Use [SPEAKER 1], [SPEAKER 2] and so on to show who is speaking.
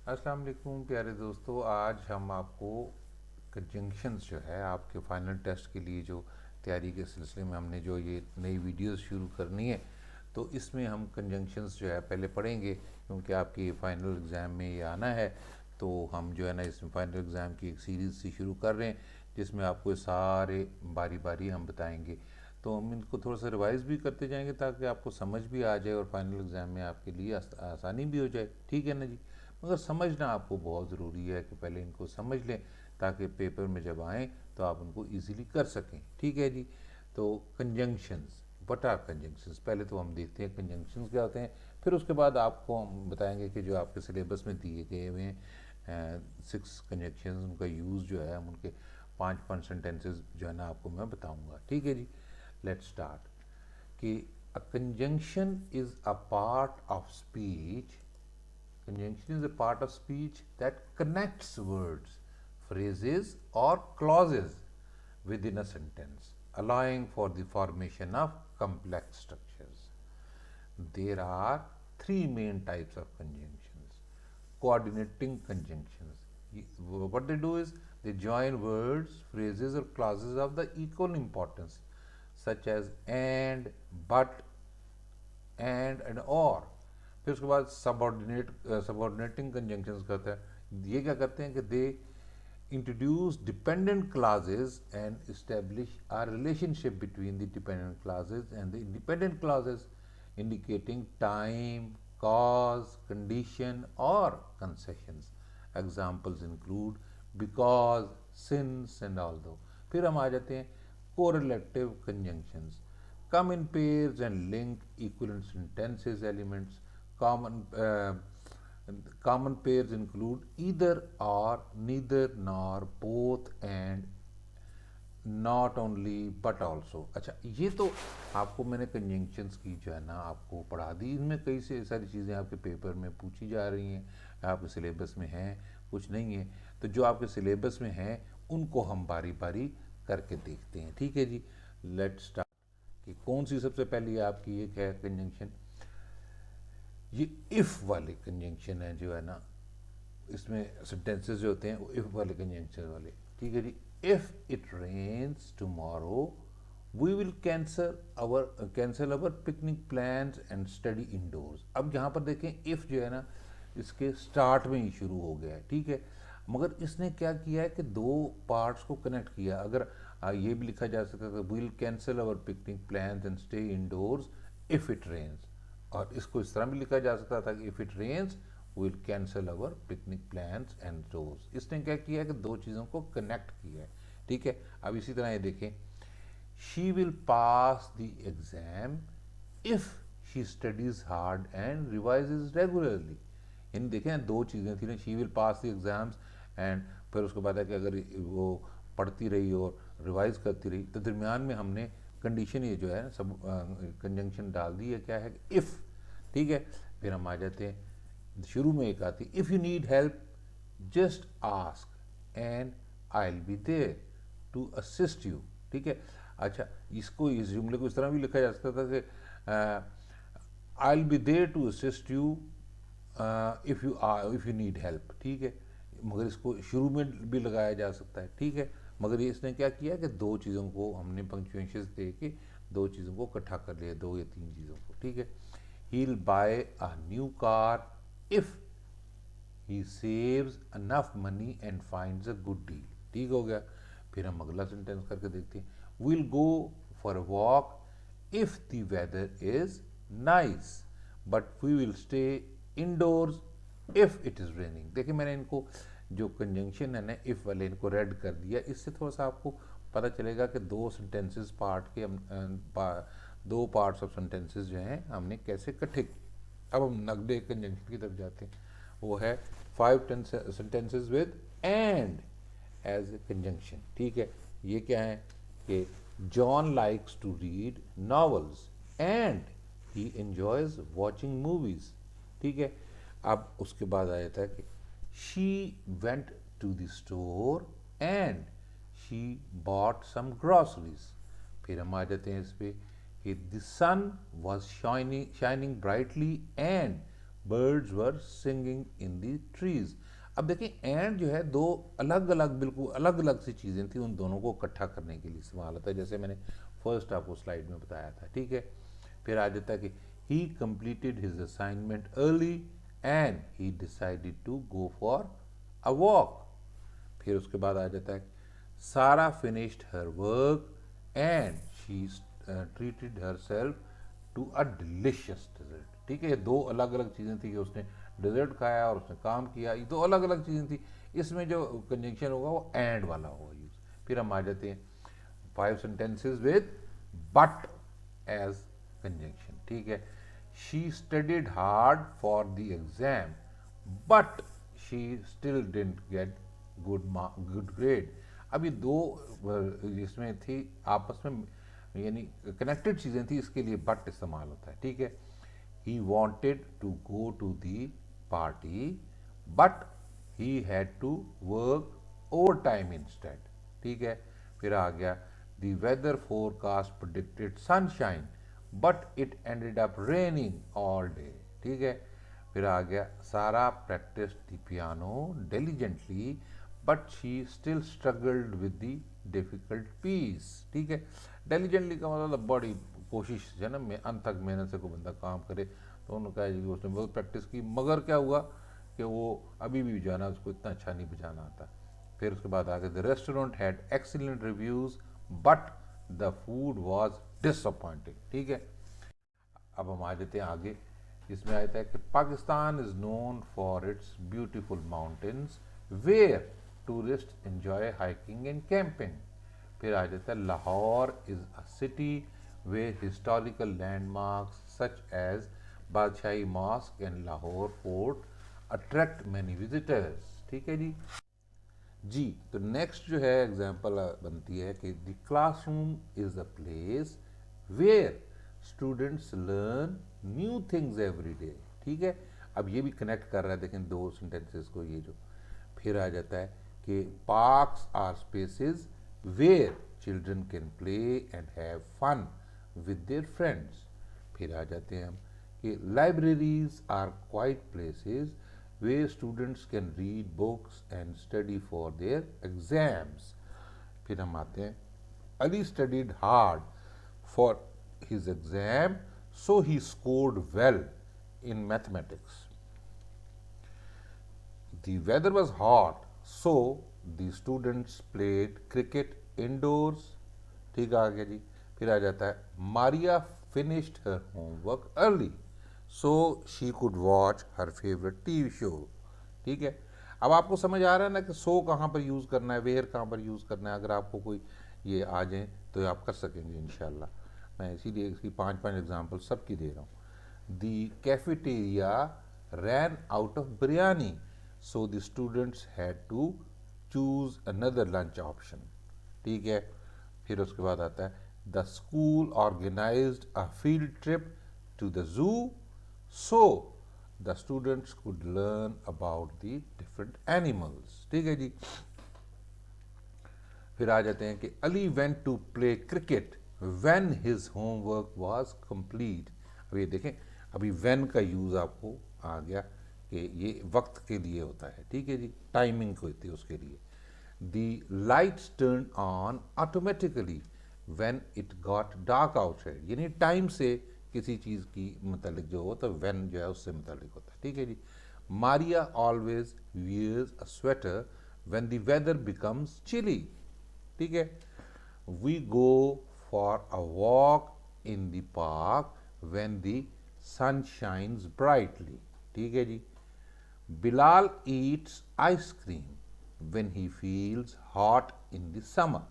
[SPEAKER 1] अस्सलाम वालेकुम प्यारे दोस्तों। आज हम आपको कंजंक्शंस जो है आपके फाइनल टेस्ट के लिए जो तैयारी के सिलसिले में हमने जो ये नई वीडियोस शुरू करनी है, तो इसमें हम कंजंक्शंस जो है पहले पढ़ेंगे, क्योंकि आपके फाइनल एग्ज़ाम में ये आना है। तो हम जो है ना इसमें फाइनल एग्ज़ाम की एक सीरीज़ से शुरू कर रहे हैं, जिसमें आपको सारे बारी बारी हम बताएंगे। तो हम इनको थोड़ा सा रिवाइज़ भी करते जाएंगे ताकि आपको समझ भी आ जाए और फाइनल एग्ज़ाम में आपके लिए आसानी भी हो जाए। ठीक है ना जी? मगर समझना आपको बहुत ज़रूरी है कि पहले इनको समझ लें, ताकि पेपर में जब आएँ तो आप उनको इजीली कर सकें। ठीक है जी? तो कंजंक्शंस, व्हाट आर कंजंक्शंस, पहले तो हम देखते हैं कंजंक्शंस क्या होते हैं, फिर उसके बाद आपको हम बताएंगे कि जो आपके सिलेबस में दिए गए हुए हैं 6 कंजंक्शंस, उनका यूज़ जो है, हम उनके 5 सेंटेंसेस जो है ना आपको मैं बताऊंगा। ठीक है जी? Let's start. कि a conjunction is a part of speech. Conjunction is a part of speech that connects words, phrases, or clauses within a sentence, allowing for the formation of complex structures. There are three main types of conjunctions. Coordinating conjunctions. What they do is they join words, phrases, or clauses of the equal importance, such as and, but, and or. फिर उसके बाद subordinating conjunctions करते हैं। ये क्या करते हैं कि they introduce dependent classes and establish a relationship between the dependent clauses and the independent clauses, indicating time, cause, condition, or concessions. Examples include because, since, and although. फिर हम आ जाते हैं correlative conjunctions. Come in pairs and link equivalent sentences elements. Common uh, common pairs include either or, neither nor, both and, not only but also. अच्छा, ये तो आपको मैंने कंजंक्शंस की जो है ना आपको पढ़ा दी। इनमें कई से सारी चीज़ें आपके पेपर में पूछी जा रही हैं, आपके सिलेबस में हैं, कुछ नहीं है। तो जो आपके सिलेबस में हैं उनको हम बारी बारी करके देखते हैं। ठीक है जी? Let's start. कि कौन सी सबसे पहली आपकी एक है कंजंक्शन, ये इफ़ वाले कंजंक्शन है जो है ना, इसमें सेंटेंसेस जो होते हैं वो इफ़ वाले कंजंक्शन वाले। ठीक है जी? If it rains tomorrow we will cancel our picnic plans and study indoors. अब यहाँ पर देखें इफ़ जो है ना इसके स्टार्ट में ही शुरू हो गया है। ठीक है? मगर इसने क्या किया है कि दो पार्ट्स को कनेक्ट किया। अगर ये भी लिखा जा सकता था we will cancel our picnic plans and stay indoors if it rains, और इसको इस तरह भी लिखा जा सकता था कि if it rains will cancel our picnic plans and tours. इसने क्या किया है कि दो चीज़ों को कनेक्ट किया है। ठीक है? अब इसी तरह ये देखें, she will pass the exam if she studies hard and revises regularly. यानी देखें दो चीज़ें थी ना, she will pass the exams and फिर उसके बाद है कि अगर वो पढ़ती रही और रिवाइज करती रही, तो दरमियान में हमने कंडीशन ये जो है सब कंजंक्शन डाल दी है, क्या है, इफ़। ठीक है? फिर हम आ जाते हैं, शुरू में एक आती if you need help just ask and I will be there to assist you. ठीक है? अच्छा, इसको इस जुमले को इस तरह भी लिखा जा सकता था कि I will be there to assist you if you need help. ठीक है? मगर इसको शुरू में भी लगाया जा सकता है। ठीक है? मगर ये इसने क्या किया कि दो चीज़ों को हमने पंक्चुएशंस दे के दो चीज़ों को इकट्ठा कर लिया, दो या तीन चीज़ों को। ठीक है? He will buy a new car if he saves enough money and finds a good deal. ठीक हो गया? फिर हम अगला सेंटेंस करके देखते हैं, will go for a walk if the weather is nice but we will stay indoors if it is raining. देखिए मैंने इनको जो कंजंक्शन है ना इफ़ वाले, इनको रेड कर दिया। इससे थोड़ा सा आपको पता चलेगा कि दो सेंटेंसेस पार्ट के दो पार्ट्स ऑफ सेंटेंसेस जो हैं हमने कैसे इकट्ठे किए। अब हम अगले कंजंक्शन की तरफ जाते हैं, वो है 5 sentences with and as a conjunction. ठीक है? ये क्या है कि John likes to read novels and he enjoys watching movies. ठीक है? अब उसके बाद आ जाता है कि she went to the store and she bought some groceries. फिर हम आ जाते हैं इस पे कि the sun was shining brightly and birds were singing in the trees। अब देखिए एंड जो है दो अलग अलग बिल्कुल अलग अलग सी चीज़ें थी, उन दोनों को इकट्ठा करने के लिए इस्तेमाल होता है, जैसे मैंने फर्स्ट आपको स्लाइड में बताया था। ठीक है, फिर आ जाता है कि he completed his assignment early and he decided to go for a walk. फिर उसके बाद आ जाता है Sarah finished her work and she treated herself to a delicious dessert. ठीक है, ये दो अलग अलग चीज़ें थी कि उसने डिजर्ट खाया और उसने काम किया, ये दो अलग अलग चीज़ें थी। इसमें जो कंजंक्शन होगा वो एंड वाला होगा यूज। फिर हम आ जाते हैं 5 sentences with but as conjunction. ठीक है, she studied hard for the exam but she still didn't get good grade. अब ये दो इसमें थी आपस में यानी कनेक्टेड चीज़ें थी, इसके लिए बट इस्तेमाल होता है। ठीक है, he wanted to go to the party but he had to work overtime instead. ठीक है, फिर आ गया the weather forecast predicted sunshine but it ended up raining all day. ठीक है, फिर आ गया Sarah practice the piano diligently but she still struggled with the difficult piece. ठीक है, डिलीजेंटली का मतलब बड़ी कोशिश है ना, में अंत तक मेहनत से कोई बंदा काम करे, तो उन्होंने कहा कि उसने बहुत प्रैक्टिस की, मगर क्या हुआ कि वो अभी भी जाना उसको इतना अच्छा नहीं बजाना आता। फिर उसके बाद आगे the restaurant had excellent reviews but the food was disappointing. ठीक है, अब हम आ जाते हैं आगे। इसमें आता है कि Pakistan is known for its beautiful mountains where tourist enjoy hiking and camping. फिर आ जाता है Lahore is a city where historical landmarks such as Badshahi mosque and Lahore fort attract many visitors. ठीक है जी, तो नेक्स्ट जो है एग्जाम्पल बनती है कि the classroom is a place where students learn new things every day. ठीक है, अब ये भी कनेक्ट कर रहा है, देखें दो सेंटेंसेस को, ये जो फिर आ जाता है कि parks are spaces where children can play and have fun with their friends. फिर आ जाते हैं हम कि libraries are quiet places where students can read books and study for their exams। फिर हम आते हैं Ali studied hard for his exam so he scored well in mathematics। The weather was hot so the students played cricket indoors। ठीक आ गया जी। फिर आ जाता है Maria finished her homework early so she could watch her favourite TV show. ठीक है, अब आपको समझ आ रहा है ना कि सो कहाँ पर यूज़ करना है, वेयर कहाँ पर यूज़ करना है। अगर आपको कोई ये आ जाए तो आप कर सकेंगे इंशाल्लाह। मैं इसीलिए इसकी 5 एग्जाम्पल सबकी दे रहा हूँ। The cafeteria ran out of biryani so the students had to choose another lunch option. ठीक है, फिर उसके बाद आता है the school organized a field trip to the zoo so the students could learn about the different animals. ठीक है जी। फिर आ जाते हैं कि Ali went to play cricket when his homework was complete. अब ये देखें, अभी व्हेन का यूज़ आपको आ गया कि ये वक्त के लिए होता है। ठीक है जी, टाइमिंग होती है उसके लिए। The lights turn on automatically when it got dark outside, यानी टाइम से किसी चीज़ की मतलब जो हो तो व्हेन जो है उससे मतलब होता है। ठीक है जी। Maria always wears a sweater when the weather becomes chilly. ठीक है, we go for a walk in the park when the sun shines brightly. ठीक है जी। Bilal eats ice cream when he feels hot in the summer.